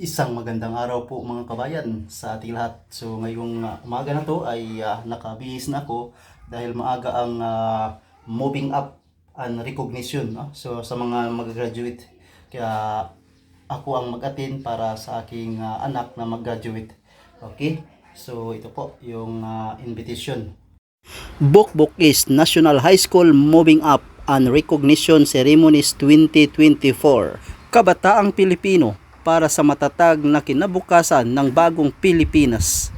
Isang magandang araw po mga kabayan sa ating lahat. So ngayong umaga na to ay nakabihis na ako dahil maaga ang moving up and recognition. No? So sa mga mag-graduate, kaya ako ang mag-attend para sa aking anak na mag-graduate. Okay? So ito po yung invitation. Bukbuk is National High School Moving Up and Recognition Ceremonies 2024. Kabataang Pilipino para sa matatag na kinabukasan ng bagong Pilipinas.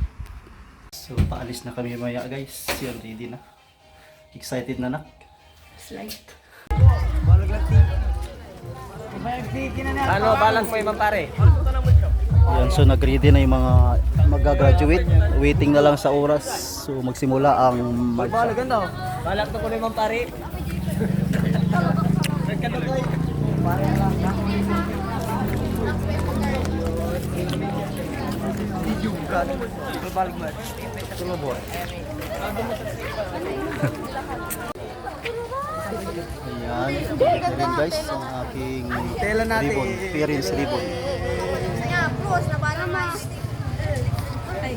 So paalis na kami maya guys. Yan, ready na. Excited na nak. Slide. Ano, balance mo ibang pare? Yan, so nag-ready na yung mga mag-graduate. Waiting na lang sa oras. So magsimula ang Ganda. Balak na ko na ibang pare. Ayan, ito rin guys ang aking ribbon, parents ribbon. Saya, plus na para mas. Ay.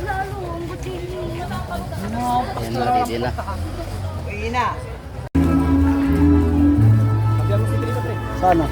Lalo ang butili. Ayan, ready na. Uwi na. Sana.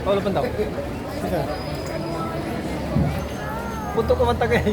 Wala pa daw. Punto ko man tagay.